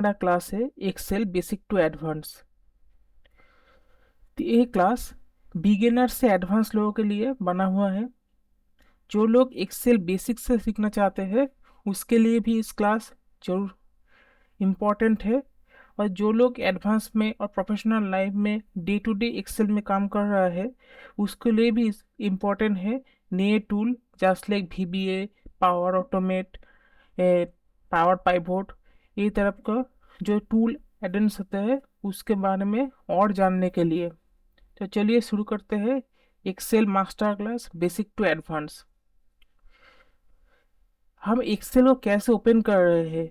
हमारा क्लास है Excel basic to advance. तो ये क्लास बिगिनर से एडवांस लोगों के लिए बना हुआ है। जो लोग एक्सेल बेसिक से सीखना चाहते हैं उसके लिए भी इस क्लास जरूर इम्पोर्टेंट है। और जो लोग एडवांस में और प्रोफेशनल लाइफ में डे टू डे एक्सेल में काम कर रहा है उसके लिए भी इम्पोर्टेंट है। नए tool just like VBA, power automate, power pivot, ये तरफ का जो टूल एडेंस होता है उसके बारे में और जानने के लिए। तो चलिए शुरू करते हैं Excel master class basic to advance. हम एक्सेल को कैसे ओपन कर रहे हैं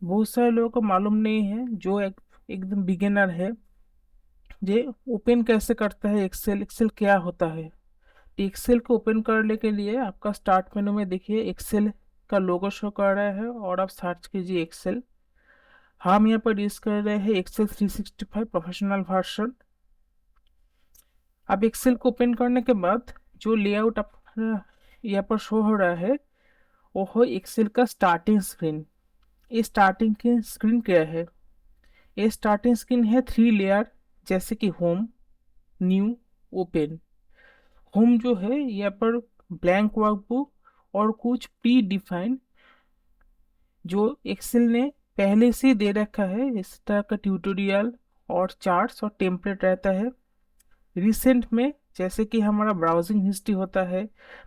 बहुत सारे लोगों को मालूम नहीं है। जो एकदम बिगिनर है ये ओपन कैसे करता है एक्सेल, एक्सेल क्या होता है। एक्सेल को ओपन करने के लिए आपका स्टार्ट मेनू में देखिए एक्सेल का लोगो शो कर रहा है और आप सर्च कीजिए एक्सेल। हम यहाँ पर यूज कर रहे हैं एक्सेल 365 प्रोफेशनल वर्जन। अब एक्सेल को ओपन करने के बाद जो लेआउट आप यहाँ पर शो हो रहा है वो है एक्सेल का स्टार्टिंग स्क्रीन। ये स्टार्टिंग की स्क्रीन क्या है? ये स्टार्टिंग स्क्रीन है 3 लेयर, जैसे कि होम, न्यू, ओपन। होम जो है यहाँ पर ब्लैंक वर्कबुक और कुछ प्री डिफाइंड जो एक्सेल ने पहले से दे रखा है इस तरह का ट्यूटोरियल और चार्ट्स और टेम्पलेट रहता है। रिसेंट में जैसे कि हमारा ब्राउजिंग हिस्ट्री होता है,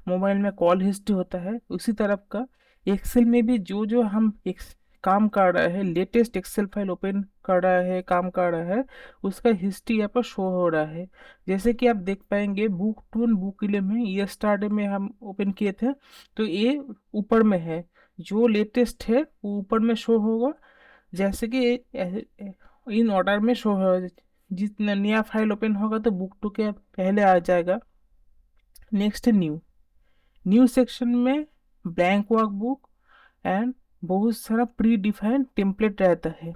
मोबाइल में कॉल हिस्ट्री होता है, उसी तरफ का एक्सेल में भी जो जो हम एक काम कर रहा है, लेटेस्ट एक्सेल फाइल ओपन कर रहा है, काम कर रहा है, उसका हिस्ट्री यहाँ पर शो हो रहा है। जैसे कि आप देख पाएंगे बुक 2 और बुक 11 में ये स्टार्ट में हम ओपन किए थे तो ये ऊपर में है। जो लेटेस्ट है वो ऊपर में शो होगा, जैसे कि इन ऑर्डर में शो हो। जितना नया फाइल ओपन होगा तो बुक 2 के पहले आ जाएगा। नेक्स्ट न्यू, न्यू सेक्शन में ब्लैंक वर्कबुक एंड बहुत सारा प्री डिफाइंड टेम्पलेट रहता है।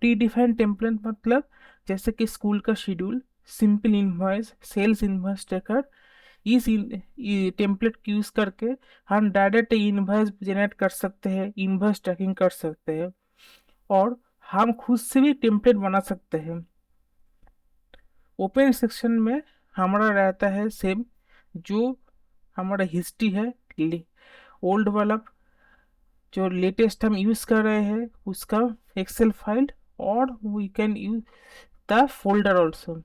प्री डिफाइंड टेम्पलेट मतलब जैसे कि स्कूल का schedule, simple invoice, sales invoice tracker. इस टेम्पलेट यूज करके हम डायरेक्ट इनवॉइस जनरेट कर सकते हैं, इनवॉइस ट्रैकिंग कर सकते हैं और हम खुद से भी टेम्पलेट बना सकते हैं। ओपन सेक्शन में हमारा रहता है सेम जो हमारा हिस्ट्री है, ओल्ड वाला जो लेटेस्ट हम यूज कर रहे हैं उसका एक्सेल फाइल, और we can use the folder also.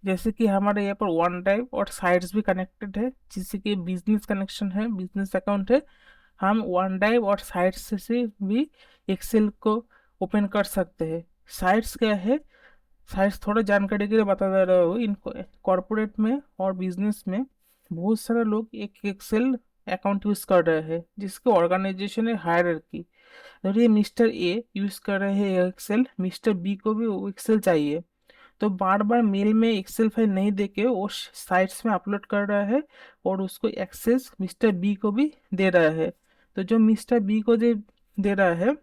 जैसे कि हमारे यहाँ पर वन ड्राइव और साइट्स भी कनेक्टेड है, जिससे कि बिजनेस कनेक्शन है, बिजनेस अकाउंट है। हम वन ड्राइव और साइट्स से भी एक्सेल को ओपन कर सकते हैं। साइट्स क्या है? साइट्स थोड़ा जानकारी के लिए बता दे रहा हूँ। इन कॉर्पोरेट में और बिजनेस में बहुत सारे लोग एक एक्सेल अकाउंट यूज कर रहे हैं जिसके ऑर्गेनाइजेशन है हायरार्की। अगर ये मिस्टर ए यूज कर रहे हैं एक्सेल, मिस्टर बी को भी वो एक्सेल चाहिए, तो बार बार मेल में एक्सेल फाइल नहीं देके वो साइट्स में अपलोड कर रहा है और उसको एक्सेस मिस्टर बी को भी दे रहा है। तो जो मिस्टर बी को दे रहा है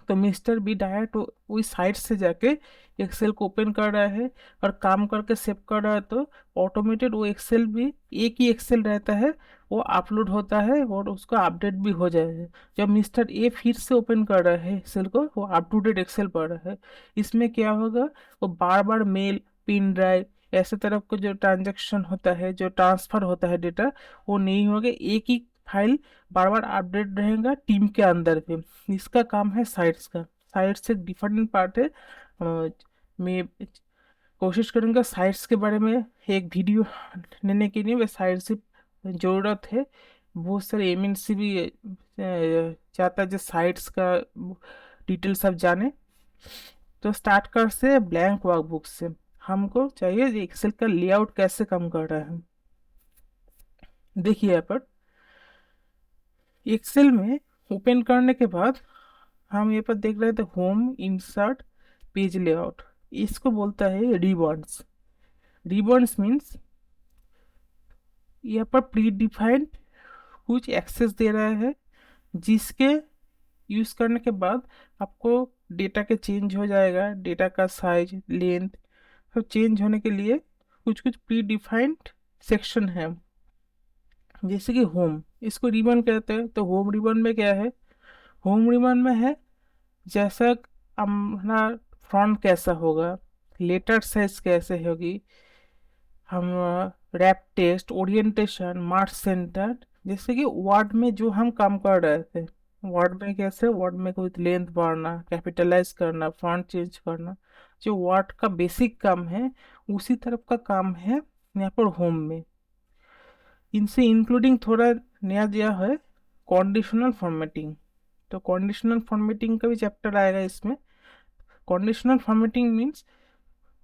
तो मिस्टर बी डायरेक्ट वही साइट से जाके एक्सेल को ओपन कर रहा है और काम करके सेव कर रहा है। तो ऑटोमेटेड वो एक्सेल भी एक ही एक्सेल रहता है, वो अपलोड होता है और उसका अपडेट भी हो जाएगा। जब मिस्टर ए फिर से ओपन कर रहा है एक्सेल को, वो अप टू डेट एक्सेल पढ़ रहा है। इसमें क्या होगा, वो बार बार मेल, पिन ड्राइव, ऐसे तरफ का जो ट्रांजेक्शन होता है, जो ट्रांसफर होता है डेटा, वो नहीं होगा। एक ही फाइल बार बार अपडेट रहेगा टीम के अंदर पे। इसका काम है साइट्स का। साइट्स एक डिफरेंट पार्ट है। मैं कोशिश करूँगा साइट्स के बारे में एक वीडियो लेने के लिए। वे साइट्स की ज़रूरत है। बहुत सारे MNC भी चाहता है जो साइट्स का डिटेल सब जाने। तो स्टार्ट कर से ब्लैंक वर्कबुक से हमको चाहिए एक्सेल का लेआउट कैसे काम कर रहा है। देखिए यहाँ पर एक्सेल में ओपन करने के बाद हम यहाँ पर देख रहे थे होम, इंसर्ट, पेज लेआउट। इसको बोलता है रिबॉन्स। रिबॉन्स मीन्स यहाँ पर प्री डिफाइंड कुछ एक्सेस दे रहा है जिसके यूज करने के बाद आपको डेटा के चेंज हो जाएगा, डेटा का साइज, लेंथ सब चेंज होने के लिए कुछ कुछ प्री डिफाइंड सेक्शन है। जैसे कि होम, इसको रिबन कहते हैं। तो होम रिबन में क्या है? होम रिबन में है जैसा हमारा फ्रंट कैसा होगा, लेटर साइज कैसे होगी, हम wrap text, orientation, marks centre, जैसे कि वर्ड में जो हम काम कर रहे थे, वर्ड में कैसे, वर्ड में कोई लेंथ बढ़ाना, कैपिटलाइज करना, फॉन्ट चेंज करना, जो वर्ड का बेसिक काम है उसी तरफ का काम है यहाँ पर होम में। इनसे इंक्लूडिंग थोड़ा नया दिया है कंडीशनल फॉर्मेटिंग। तो कंडीशनल फॉर्मेटिंग का भी चैप्टर आएगा इसमें। कंडीशनल फॉर्मेटिंग मीन्स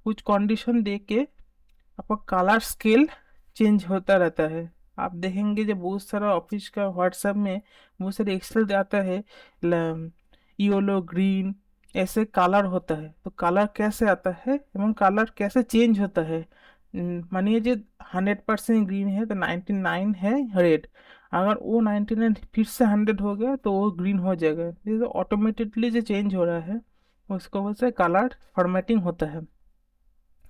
कुछ कंडीशन दे के आपका कलर स्केल चेंज होता रहता है। आप देखेंगे जब बहुत सारा ऑफिस का व्हाट्सएप में बहुत सारे एक्सेल आता है, येलो, ग्रीन, ऐसे कलर होता है। तो कलर कैसे आता है एवं कलर कैसे चेंज होता है, मानिए जो 100% ग्रीन है तो 99 है रेड, अगर वो 99 फिर से 100 हो गया तो वो ग्रीन हो जाएगा। ये तो ऑटोमेटिकली जो चेंज हो रहा है उसको वजह से कलर फॉर्मेटिंग होता है।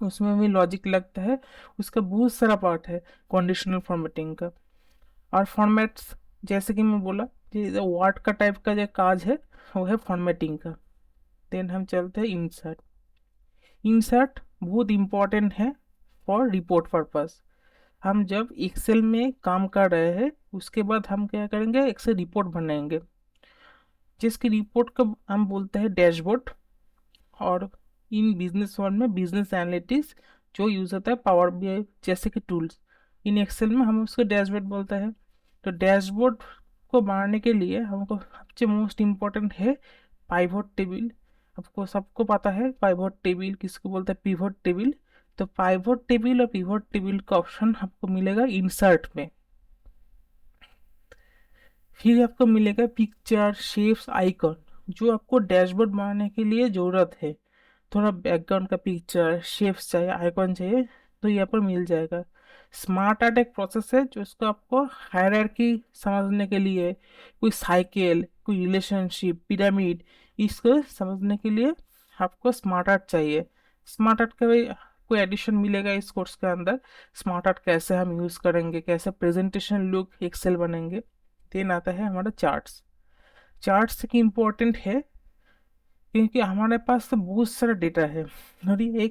उसमें भी लॉजिक लगता है, उसका बहुत सारा पार्ट है कंडीशनल फॉर्मेटिंग का। और फॉर्मेट्स, जैसे कि मैं बोला कि वर्ड का टाइप का जो काज है वो है फॉर्मेटिंग का। देन हम चलते हैं इंसर्ट। इंसर्ट बहुत इंपॉर्टेंट है फॉर रिपोर्ट पर्पस। हम जब एक्सेल में काम कर रहे हैं उसके बाद हम क्या करेंगे, एक्सेल रिपोर्ट बनाएंगे, जिसकी रिपोर्ट को हम बोलते हैं डैशबोर्ड। और इन बिजनेस वर्ल्ड में बिजनेस एनालिटिक्स जो यूज़ होता है पावर बीआई जैसे कि टूल्स, इन एक्सेल में हम उसको डैशबोर्ड बोलते हैं। तो डैशबोर्ड को बनाने के लिए हमको सबसे मोस्ट इम्पोर्टेंट है पाइवोट टेबल। आपको सबको पता है पाइवोट टेबल किसको बोलते हैं, पिवोट टेबल। तो पाइवोट टेबल और पिवोट टेबल का ऑप्शन आपको मिलेगा इंसर्ट में। फिर आपको मिलेगा पिक्चर, शेप्स, आइकन, जो आपको डैशबोर्ड बनाने के लिए ज़रूरत है। थोड़ा बैकग्राउंड का पिक्चर, शेप्स चाहिए, आइकॉन चाहिए, तो यहाँ पर मिल जाएगा। स्मार्ट आर्ट एक प्रोसेस है जो इसको आपको हायरार्की समझने के लिए, कोई साइकिल, कोई रिलेशनशिप, पिरामिड, इसको समझने के लिए आपको स्मार्ट आर्ट चाहिए। स्मार्ट आर्ट का भी कोई एडिशन मिलेगा इस कोर्स के अंदर। स्मार्ट आर्ट कैसे हम यूज़ करेंगे, कैसे प्रेजेंटेशन लुक एक्सेल बनेंगे। देन आता है हमारा चार्ट्स। चार्ट्स की इम्पोर्टेंट है क्योंकि हमारे पास तो बहुत सारा डेटा है। और ये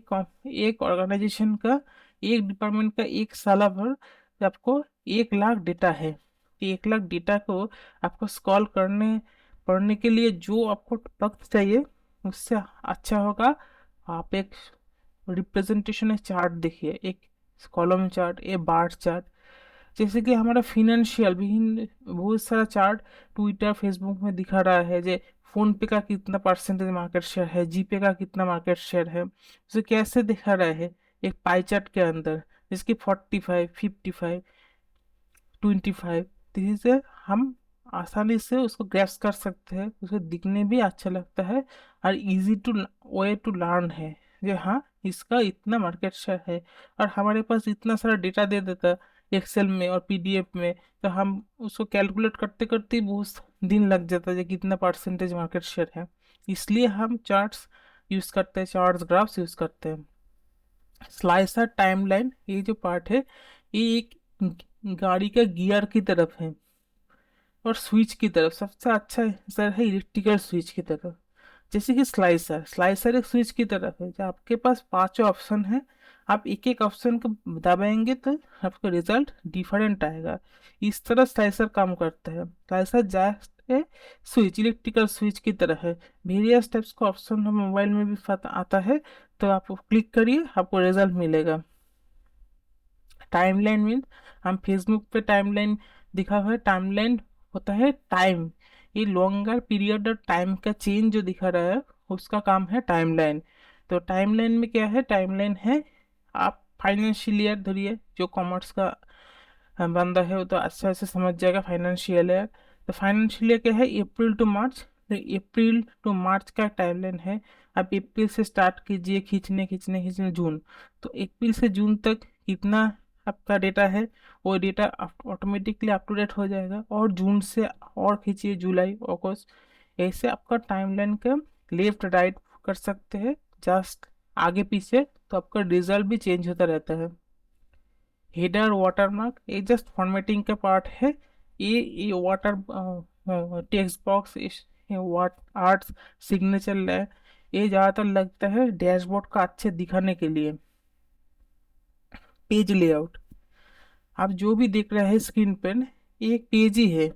एक ऑर्गेनाइजेशन का, एक डिपार्टमेंट का एक साल भर आपको 1 लाख डेटा है। 1 लाख डेटा को आपको स्क्रॉल करने पढ़ने के लिए जो आपको वक्त चाहिए उससे अच्छा होगा आप एक रिप्रेजेंटेशन, एक चार्ट देखिए, एक कॉलम चार्ट, एक बार चार्ट। जैसे कि हमारा फिनेंशियल विभिन्न बहुत सारा चार्ट ट्विटर फेसबुक में दिखा रहा है, जे फोन पे का कितना परसेंटेज मार्केट शेयर है, जीपे का कितना मार्केट शेयर है, उसे कैसे दिखा रहा है एक पाई चार्ट के अंदर, जिसकी 45, 55, 25, तो इसे हम आसानी से उसको ग्रैप्स कर सकते हैं, उसे दिखने भी अच्छा लगता है और easy to way to learn है। जो हाँ, इसका इतना मार्केट शेयर है, और हमारे पास इतना सारा डेटा दे देता है एक्सेल में और पीडीएफ में, तो हम उसको कैलकुलेट करते करते ही बहुत दिन लग जाता है कि कितना परसेंटेज मार्केट शेयर है। इसलिए हम चार्ट्स यूज़ करते हैं, चार्ट्स ग्राफ्स यूज़ करते हैं। स्लाइसर टाइमलाइन ये जो पार्ट है, ये एक गाड़ी का गियर की तरफ है और स्विच की तरफ, सबसे अच्छा सर है इलेक्ट्रिकल स्विच की तरफ। जैसे कि स्लाइसर, स्लाइसर एक स्विच की तरफ है, जो आपके पास पांचों ऑप्शन है, आप एक एक ऑप्शन को दबाएंगे तो आपका रिजल्ट डिफरेंट आएगा। इस तरह स्लाइसर काम करता है। स्लाइसर जैसे स्विच, इलेक्ट्रिकल स्विच की तरह है। वेरियस टाइप्स का ऑप्शन हम मोबाइल में भी आता है, तो आप क्लिक करिए, आपको रिजल्ट मिलेगा। टाइमलाइन मीन्स हम फेसबुक पे टाइमलाइन दिखा हुआ है, टाइमलाइन होता है टाइम, ये लॉन्गर पीरियड और टाइम का चेंज जो दिखा रहा है उसका काम है टाइमलाइन। तो टाइमलाइन में क्या है, टाइमलाइन है आप फाइनेंशियल ईयर धरिए, जो कॉमर्स का बंदा है वो तो अच्छा से समझ जाएगा फाइनेंशियल ईयर। तो फाइनेंशियल ईयर क्या है, अप्रैल टू मार्च। तो अप्रैल टू मार्च का टाइमलाइन है। आप अप्रैल से स्टार्ट कीजिए खींचने खींचने खींचने जून, तो अप्रैल से जून तक कितना आपका डेटा है वो data automatically up to date हो जाएगा। और जून से और खींचिए जुलाई, अगस्त, ऐसे आपका टाइमलाइन का लेफ्ट राइट कर सकते हैं, जस्ट आगे पीछे, तो आपका रिजल्ट भी चेंज होता रहता है। हेडर वाटरमार्क ये जस्ट फॉर्मेटिंग का पार्ट है। ये वाटर टेक्स्ट बॉक्स वाट आर्ट्स सिग्नेचर है, ये ज़्यादातर लगता है डैशबोर्ड का अच्छे दिखाने के लिए। पेज लेआउट, आप जो भी देख रहे हैं स्क्रीन पर ये एक पेज ही है।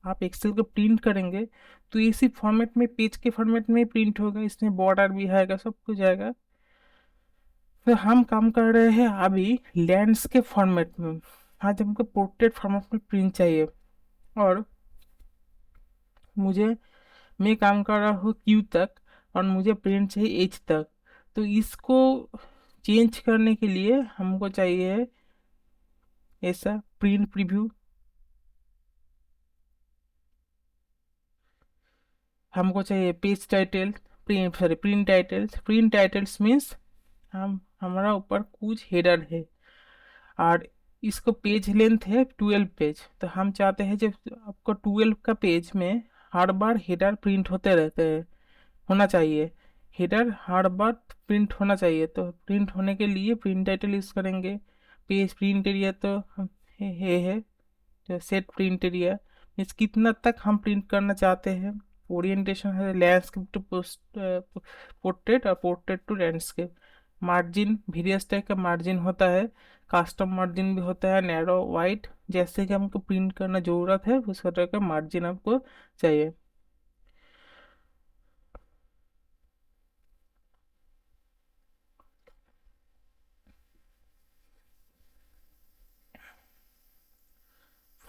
आप एक्सेल को प्रिंट करेंगे तो इसी फॉर्मेट में, पेज के फॉर्मेट में प्रिंट होगा, इसमें बॉर्डर भी आएगा, सब कुछ आएगा। तो हम काम कर रहे हैं अभी लैंडस्केप फॉर्मेट में। आज हमको पोर्ट्रेट फॉर्मेट में प्रिंट चाहिए, और मुझे, मैं काम कर रहा हूँ क्यू तक, और मुझे प्रिंट चाहिए एच तक। तो इसको चेंज करने के लिए हमको चाहिए ऐसा प्रिंट प्रीव्यू। हमको चाहिए page title, print titles. Print titles means हम, हमारा ऊपर कुछ हेडर है, और इसको पेज लेंथ है 12 पेज। तो हम चाहते हैं जब आपको 12 का पेज में हर बार हेडर प्रिंट होते रहते हैं, होना चाहिए, हेडर हर बार प्रिंट होना चाहिए। तो प्रिंट होने के लिए प्रिंट टाइटल यूज़ करेंगे। पेज प्रिंट एरिया तो ये है, तो सेट प्रिंट एरिया मीन्स कितना तक हम प्रिंट करना चाहते हैं। ओरिएंटेशन है लैंडस्केप टू पोर्ट्रेट, और portrait to landscape. Margin various type का मार्जिन होता है, कस्टम मार्जिन भी होता है, नैरो वाइट, जैसे कि हमको प्रिंट करना ज़रूरत है उस तरह का मार्जिन आपको चाहिए।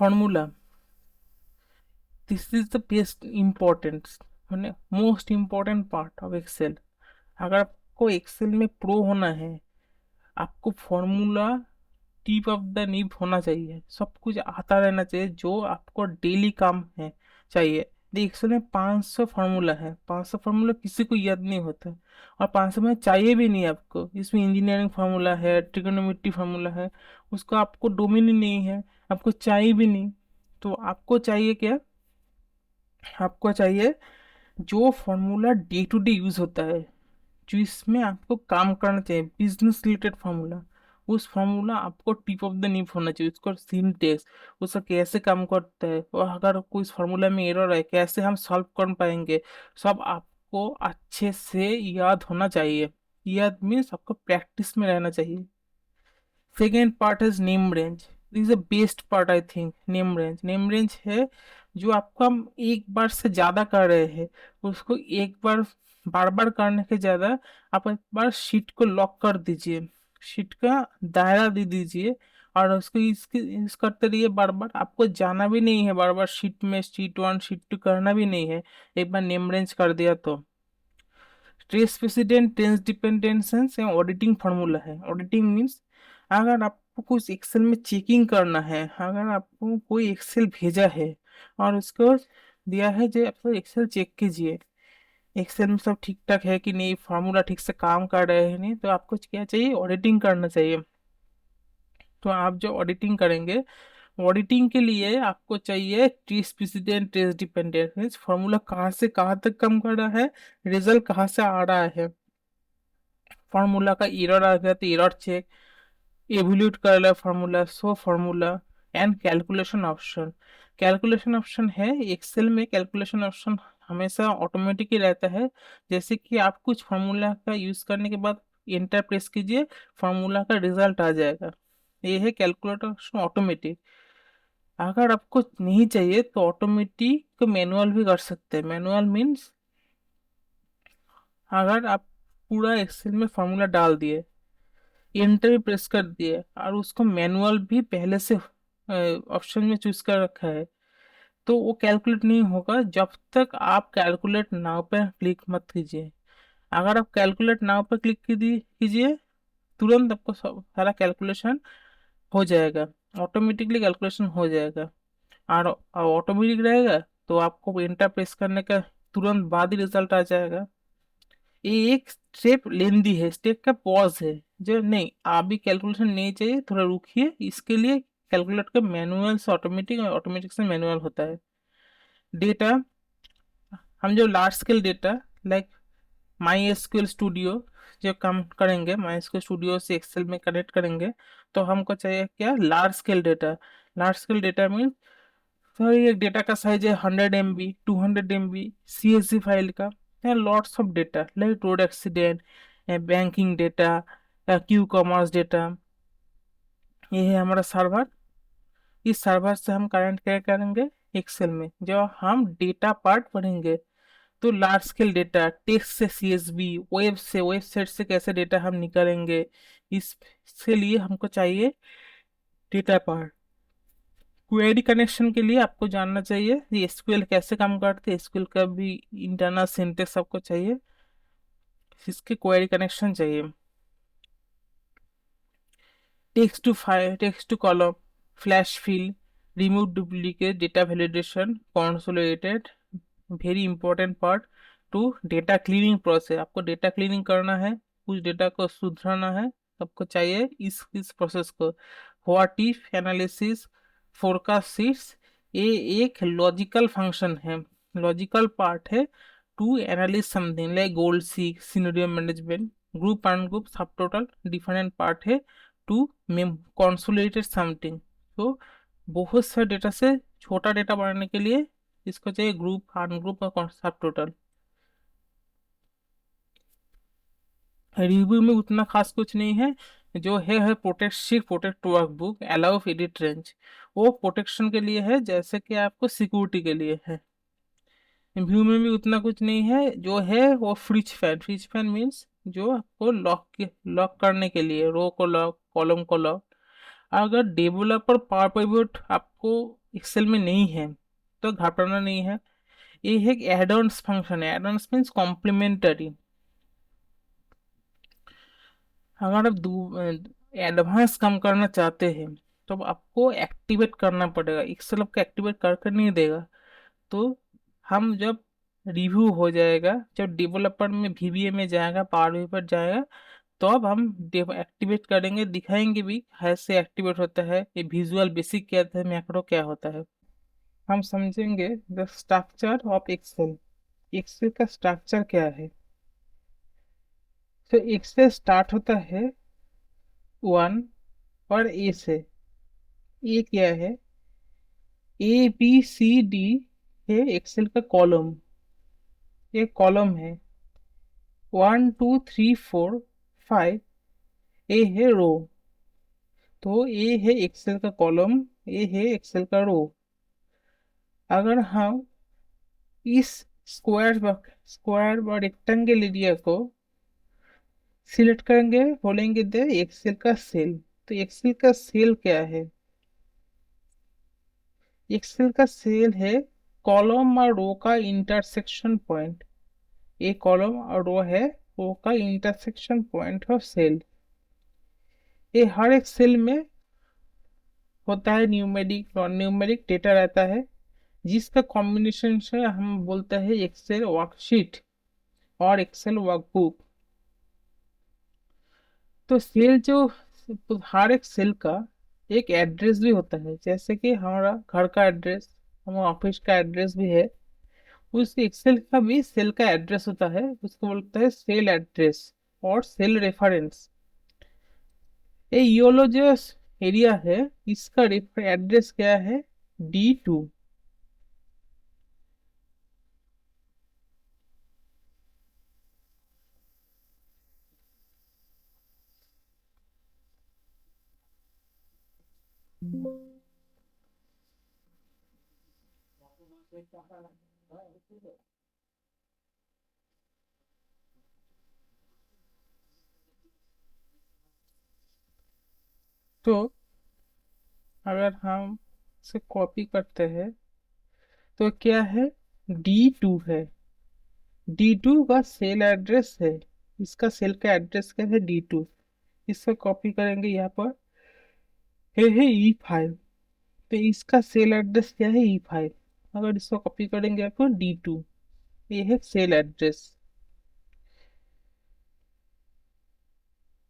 Formula, this is the best important, मैंने most important part of Excel. अगर आपको एक्सेल में प्रो होना है, आपको फॉर्मूला टिप ऑफ द नीप होना चाहिए, सब कुछ आता रहना चाहिए जो आपको डेली काम है चाहिए। देखिए एक्सेल में 500 फार्मूला है, 500 फार्मूला किसी को याद नहीं होता, और 500 में चाहिए भी नहीं आपको। इसमें इंजीनियरिंग फार्मूला है, ट्रिगोनोमेट्री फार्मूला है, उसका आपको डोमेन ही नहीं है, आपको चाहिए भी नहीं। तो आपको चाहिए क्या, आपको चाहिए जो formula day to day use होता है, जो इसमें आपको काम करना चाहिए, बिजनेस रिलेटेड फार्मूला। उस फार्मूला आपको टिप ऑफ द नीफ होना चाहिए, उसका सिंटेक्स, उसका कैसे काम करता है, और अगर कोई इस फार्मूला में एरर है कैसे हम सॉल्व कर पाएंगे, सब आपको अच्छे से याद होना चाहिए। याद मीन्स आपको प्रैक्टिस में रहना चाहिए। Second part is name range, this is the best part I think. Name range, name range है जो आपको, हम एक बार से ज्यादा कर रहे हैं, उसको एक बार, बार बार करने के ज्यादा आप एक बार शीट को लॉक कर दीजिए, शीट का दायरा दे दीजिए, और उसको इसके इस करते रहिए बार बार। आपको जाना भी नहीं है बार बार शीट में, शीट 1 शीट 2 करना भी नहीं है, एक बार नेम रेंज कर दिया तो। ट्रेस प्रेसिडेंट, टेंस डिपेंडेंसेस या ऑडिटिंग फार्मूला है। ऑडिटिंग मीन्स अगर आपको कुछ एक्सेल में चेकिंग करना है, अगर आपको कोई एक्सेल भेजा है और उसको दिया है जो आपको एक्सेल चेक कीजिए, एक्सेल में सब ठीक ठाक है कि नहीं, फार्मूला ठीक से काम कर रहे हैं नहीं, तो आपको क्या चाहिए, ऑडिटिंग करना चाहिए। तो आप जो ऑडिटिंग करेंगे, ऑडिटिंग के लिए आपको चाहिए trace president, trace dependent means formula कहाँ से कहाँ तक काम कर रहा है, रिजल्ट कहाँ से आ रहा है। फार्मूला का एरर आ गया तो एरर चेक, एवोल्यूट कर ला formula, so formula, and calculation option. Calculation option है एक्सेल में, कैलकुलेशन ऑप्शन हमेशा ऑटोमेटिक ही रहता है। जैसे कि आप कुछ फार्मूला का यूज करने के बाद एंटर प्रेस कीजिए, फार्मूला का रिजल्ट आ जाएगा। ये है कैलकुलेटर ऑप्शन ऑटोमेटिक। अगर आपको नहीं चाहिए तो ऑटोमेटिक मैनुअल भी कर सकते हैं। मैनुअल मीन्स अगर आप पूरा एक्सेल में फार्मूला डाल दिए, एंटर भी प्रेस कर दिए, और उसको मैनुअल भी पहले से ऑप्शन में चूज कर रखा है, तो वो कैलकुलेट नहीं होगा जब तक आप कैलकुलेट नाउ पर क्लिक मत कीजिए। अगर आप कैलकुलेट नाउ पर क्लिक कीजिए, तुरंत आपको सारा कैलकुलेशन हो जाएगा, ऑटोमेटिकली कैलकुलेशन हो जाएगा। और ऑटोमेटिक रहेगा तो आपको एंटर प्रेस करने का तुरंत बाद ही रिजल्ट आ जाएगा। ये एक स्टेप लेंदी है, स्टेप का पॉज है, जो नहीं अभी कैलकुलेशन नहीं चाहिए, थोड़ा रुकिए, इसके लिए कैलकुलेट का मैनुअल से ऑटोमेटिक, और ऑटोमेटिक से मैनुअल होता है। डेटा, हम जो large scale data like my SQL studio जो काम करेंगे, माई एसक्यूएल स्टूडियो से एक्सेल में कनेक्ट करेंगे, तो हमको चाहिए क्या, large scale data. Large scale data means तो ये डेटा का साइज है 100 MB, 200 MB, CSV फाइल का है, lots of data like road accident, banking data, Q commerce data. ये है हमारा सर्वर। इस सर्वर से हम करंट क्या करेंगे, एक्सेल में जब हम डेटा पार्ट पढ़ेंगे तो लार्ज स्केल डेटा, टेक्स्ट से CSV, वेब से, वेबसाइट से कैसे डेटा हम निकालेंगे, इसके लिए हमको चाहिए डेटा पार्ट। क्वेरी कनेक्शन के लिए आपको जानना चाहिए ये SQL कैसे काम करते हैं, SQL का भी इंटरनल सिंटेक्स आपको चाहिए, इसके क्वेरी कनेक्शन चाहिए। Text to file, text to column, flash fill, remove duplicate, data validation, consolidated, very important part to data cleaning process. आपको डेटा क्लीनिंग करना है, कुछ डेटा को सुधारना है, आपको चाहिए इस प्रोसेस को। What if analysis, forecast sheets, ये एक लॉजिकल फंक्शन है, लॉजिकल पार्ट है to analyse something like goal seek, scenario management, group and group, subtotal different part है टू कंसोलिडेटेड समथिंग। तो बहुत सारे डेटा से छोटा डेटा बनाने के लिए इसको चाहिए ग्रुप, अनग्रुप और सब टोटल। रिव्यू में उतना खास कुछ नहीं है, जो है protect sheet, protect workbook, allow edit range, वो प्रोटेक्शन के लिए है जैसे कि आपको सिक्योरिटी के लिए है। व्यू में भी उतना कुछ नहीं है, जो है वो fridge fan, fridge fan means जो आपको लॉक करने के लिए, रो को लॉक, कॉलम को लॉक। अगर डेवलपर पावर पिवट आपको एक्सेल में नहीं है तो घबराना नहीं है, ये एक एडॉन्स फंक्शन है, एडॉन्स मीन्स कॉम्प्लीमेंटरी। अगर आप एडवांस काम करना चाहते हैं तो अब आपको एक्टिवेट करना पड़ेगा, एक्सेल आपको एक्टिवेट करके नहीं देगा। तो हम जब रिव्यू हो जाएगा, जब डेवलपर में VBA में जाएगा, पावर BI पर जाएगा, तो अब हम एक्टिवेट करेंगे, दिखाएंगे भी कैसे एक्टिवेट होता है, ये विजुअल बेसिक क्या होता है, मैक्रो क्या होता है। हम समझेंगे the structure of Excel, Excel का स्ट्रक्चर क्या है। तो एक्सेल स्टार्ट होता है 1 और ए से। ए क्या है, ABCD है एक्सेल का कॉलम, ये कॉलम है। 1 2 3 4 5, ए है रो। तो ए है एक्सेल का कॉलम, ए है एक्सेल का रो। अगर हम इस स्क्वायर व रेक्टेंगल एरिया को सिलेक्ट करेंगे, बोलेंगे दे एक्सेल का सेल। तो एक्सेल का सेल क्या है, एक्सेल का सेल है कॉलम और रो का इंटरसेक्शन पॉइंट। एक कॉलम और रो है, रो का इंटरसेक्शन पॉइंट ऑफ सेल। ये हर एक सेल में होता है न्यूमेरिक, नॉन न्यूमेरिक डेटा रहता है, जिसका कॉम्बिनेशन से हम बोलते हैं एक्सेल वर्कशीट और एक्सेल वर्कबुक। तो सेल जो, हर एक सेल का एक एड्रेस भी होता है, जैसे कि हमारा घर का एड्रेस, हमारा ऑफिस का एड्रेस भी है, उस एक्सेल का भी सेल का एड्रेस होता है, उसको बोलते हैं सेल एड्रेस और सेल रेफरेंस। ये योलो जो एरिया है, इसका एड्रेस क्या है, D2। तो अगर हम इसे कॉपी करते हैं तो क्या है, D2 है, D2 का सेल एड्रेस है, इसका सेल का एड्रेस क्या है, D2। इसको कॉपी करेंगे यहाँ पर, ये है E5। तो इसका सेल एड्रेस क्या है, E5। अगर इसको कॉपी करेंगे यहाँ पर D2, ये है सेल एड्रेस।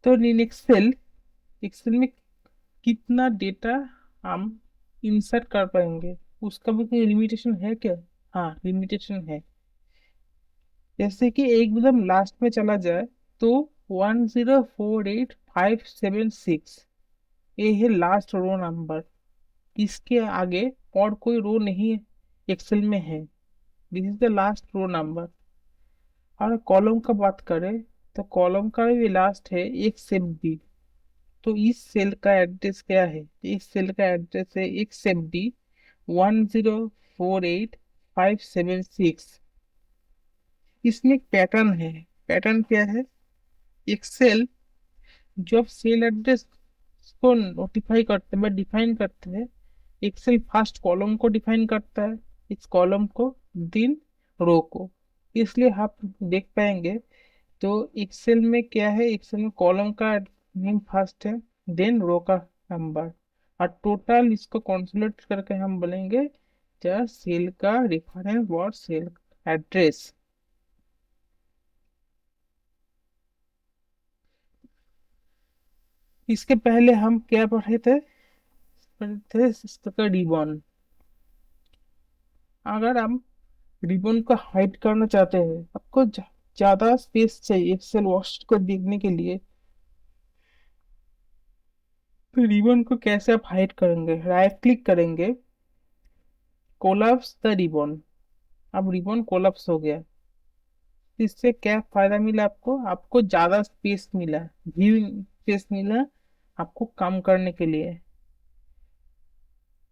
तो इन एक्सेल, एक्सेल में कितना डेटा हम इंसर्ट कर पाएंगे, उसका भी कोई लिमिटेशन है क्या। हाँ, लिमिटेशन है। जैसे कि एकदम लास्ट में चला जाए तो 1048576, ये है लास्ट रो नंबर। इसके आगे और कोई रो नहीं एक्सेल में है। This is the last row number. और कॉलम का बात करें तो कॉलम का भी लास्ट है एक सेप बी। तो इस सेल का एड्रेस क्या है? इस सेल का एड्रेस है एक सेप बी 1048576। इसमें एक पैटर्न है। पैटर्न क्या है? एक्सेल जब सेल एड्रेस को नोटिफाई करते हैं डिफाइन करते हैं, एक्सेल फर्स्ट कॉलम को डिफाइन करता है, इस कॉलम को, दिन रो को। इसलिए आप देख पाएंगे तो एक्सेल में क्या है, एक्सेल में कॉलम का नेम फर्स्ट है, देन रो का नंबर, और टोटल इसको कॉन्सोलेट करके हम बोलेंगे क्या, सेल का रेफरेंस और सेल एड्रेस। इसके पहले हम क्या पढ़े थे इसका रिबन। अगर हम रिबन को हाइड करना चाहते हैं, आपको ज्यादा स्पेस चाहिए एक्सेल वर्कशीट को देखने के लिए, तो रिबन को कैसे आप हाइड करेंगे? राइट क्लिक करेंगे, कोलैप्स द रिबन। अब रिबन कोलैप्स हो गया। इससे क्या फायदा मिला आपको? आपको ज्यादा स्पेस मिला, व्यू स्पेस मिला आपको काम करने के लिए।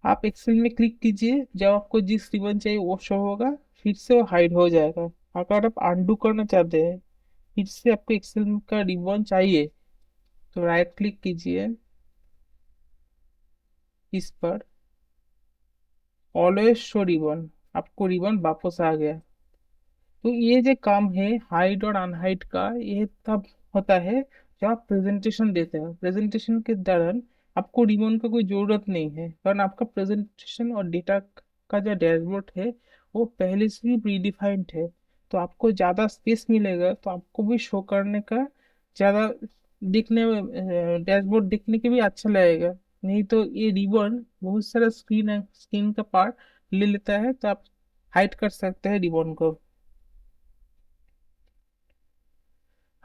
आप एक्सेल में क्लिक कीजिए, जब आपको जिस रिबन चाहिए वो शो होगा, फिर से वो हाइड हो जाएगा। अगर आप अनडू करना चाहते हैं, फिर से आपको एक्सेल का रिबन चाहिए, तो राइट क्लिक कीजिए इस पर, ऑलवेज शो रिबन। आपको रिबन वापस आ गया। तो ये जो काम है हाइड और अनहाइड का, ये तब होता है जब आप प्रेजेंटेशन देते हैं। प्रेजेंटेशन के दौरान आपको रिबन का कोई जरूरत नहीं है, कारण आपका प्रेजेंटेशन और डेटा का जो डैशबोर्ड है वो पहले से ही प्रीडिफाइंड है। तो आपको ज़्यादा स्पेस मिलेगा, तो आपको भी शो करने का ज़्यादा दिखने में, डैशबोर्ड दिखने के भी अच्छा लगेगा। नहीं तो ये रिबन बहुत सारा स्क्रीन का पार्ट ले लेता है, तो आप हाइड कर सकते हैं रिबन को।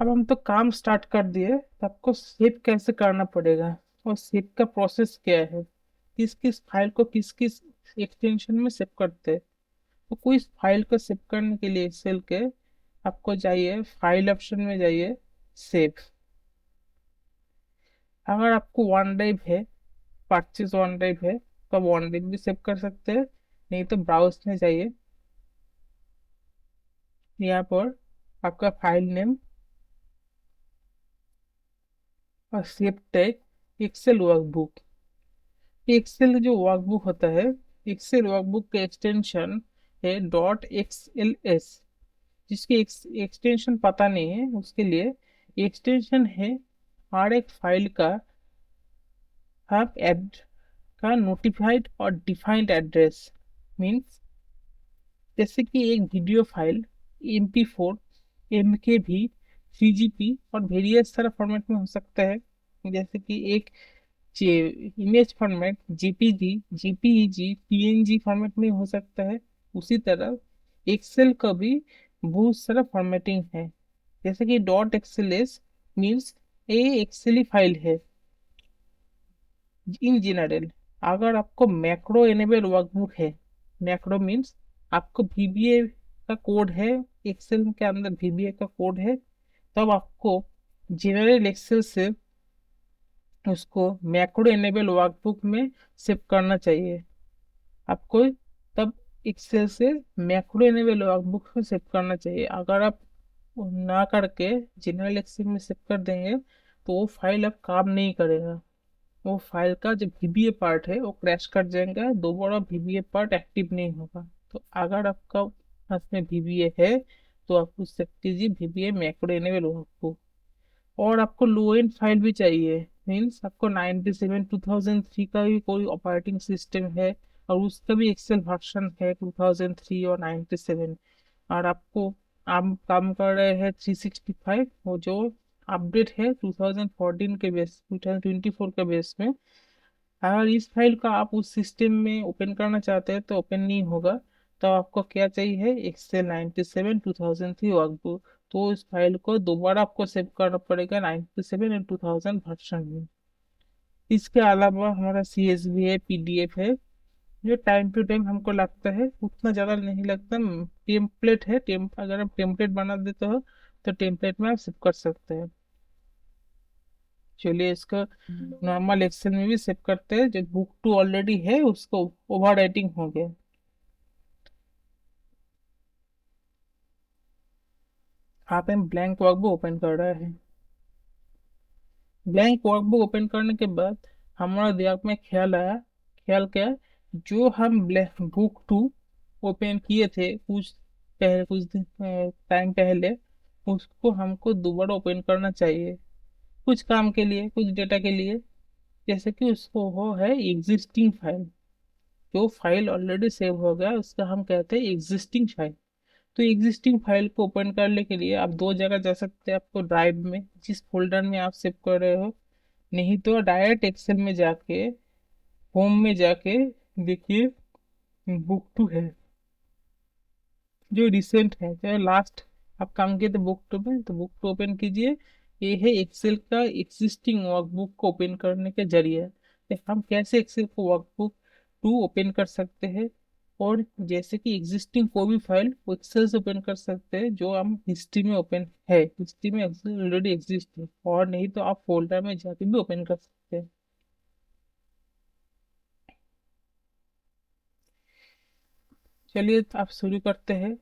अब हम तो काम स्टार्ट कर दिए, तो आपको सेव कैसे करना पड़ेगा और सेव का प्रोसेस क्या है, किस किस फाइल को किस किस एक्सटेंशन में सेव करते हैं। तो कोई फाइल को सेव करने के लिए एक्सेल के, आपको जाइए फाइल ऑप्शन में जाइए, सेव। अगर आपको वन ड्राइव है, परचेज वन ड्राइव है, तो आप वन ड्राइव भी सेव कर सकते हैं। नहीं तो ब्राउज में जाइए, यहाँ पर आपका फाइल नेम और save type Excel workbook. Excel जो वर्कबुक होता है, एक्सेल वर्कबुक का एक्सटेंशन है डॉट एक्सएलएस। जिसकी एक्सटेंशन पता नहीं है, उसके लिए एक्सटेंशन है हर एक फाइल का, आप एड का नोटिफाइड और डिफाइंड एड्रेस। मीन्स जैसे कि एक video file MP4, MKV, 3GP और वेरियस सारा फॉर्मेट में हो सकता है। जैसे कि एक image format JPG, JPEG, PNG format में हो सकता है। उसी तरह एक्सेल का भी बहुत सारा फॉर्मेटिंग है। जैसे कि डॉट एक्सएलएस मीन्स ए एक्सेल फाइल है इन जनरल। अगर आपको मैक्रो एनेबल वर्कबुक है, मैक्रो मीन्स आपको VBA का कोड है, एक्सेल के अंदर VBA का कोड है, तब आपको जनरल एक्सेल से उसको मैक्रो एनेबल वर्कबुक में सेव करना चाहिए आपको। तब एक्सेल से मैक्रो एनेबल वर्कबुक में सेव करना चाहिए। अगर आप ना करके जनरल एक्सेल में सेव कर देंगे, तो वो फाइल अब काम नहीं करेगा। वो फाइल का जो VBA पार्ट है वो क्रैश कर जाएगा, दोबारा VBA पार्ट एक्टिव नहीं होगा। तो अगर आपका पास में VBA है, तो आप उस सेव कीजिए VBA मैक्रो एनेबल वर्कबुक। और आपको लो एंड फाइल भी चाहिए, मीन्स आपको 97 2003 का भी कोई ऑपरेटिंग सिस्टम है, और उसका भी एक्सेल वर्जन है 2003 और 97। और आपको आप काम कर रहे हैं 365, वो जो अपडेट है 2014 के बेस 2024 के बेस में। अगर इस फाइल का आप उस सिस्टम में ओपन करना चाहते हैं तो ओपन नहीं होगा। तो आपको क्या चाहिए? Excel 97 2003 workbook. तो इस फाइल को दोबारा आपको सेव करना पड़ेगा 97 एंड 2000 वर्जन में। इसके अलावा हमारा CSV है, PDF है, जो टाइम टू टाइम हमको लगता है, उतना ज़्यादा नहीं लगता। टेम्पलेट है, अगर आप टेम्पलेट बना देते हो तो टेम्पलेट में आप सेव कर सकते हैं। चलिए इसको नॉर्मल एक्सेल में भी सेव करते हैं। जो बुक टू ऑलरेडी है उसको ओवर राइटिंग हो गया। आप हम ब्लैंक वर्कबुक ओपन कर रहे हैं। ब्लैंक वर्कबुक ओपन करने के बाद हमारा दिमाग में ख्याल आया। ख्याल क्या? जो हम ब्लैंक बुक टू ओपन किए थे कुछ दिन टाइम पहले, उसको हमको दोबारा ओपन करना चाहिए, कुछ काम के लिए, कुछ डेटा के लिए। जैसे कि उसको वो है एग्जिस्टिंग फाइल। जो फाइल ऑलरेडी सेव हो गया उसका हम कहते हैं एग्जिस्टिंग फाइल। तो एग्जिस्टिंग फाइल को ओपन करने के लिए आप दो जगह जा सकते हैं। आपको ड्राइव में, जिस फोल्डर में आप सेव कर रहे हो, नहीं तो डायरेक्ट एक्सेल में जाके होम में जाके देखिए, बुक टू है जो रिसेंट है, जो लास्ट आप काम किए थे बुक टू में, तो बुक टू ओपन कीजिए। ये है एक्सेल का एग्जिस्टिंग वर्कबुक को ओपन करने के जरिए। तो हम कैसे एक्सेल को वर्कबुक टू ओपन कर सकते हैं, और जैसे कि एग्जिस्टिंग कोई भी फाइल वो एक्सेल से ओपन कर सकते हैं जो हम हिस्ट्री में ओपन है, हिस्ट्री में एक्सेल ऑलरेडी एग्जिस्ट है, और नहीं तो आप फोल्डर में जाके भी ओपन कर सकते हैं। चलिए तो आप शुरू करते हैं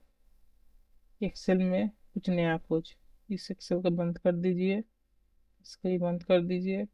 एक्सेल में कुछ नया। कुछ इस एक्सेल को बंद कर दीजिए, इसको ही बंद कर दीजिए।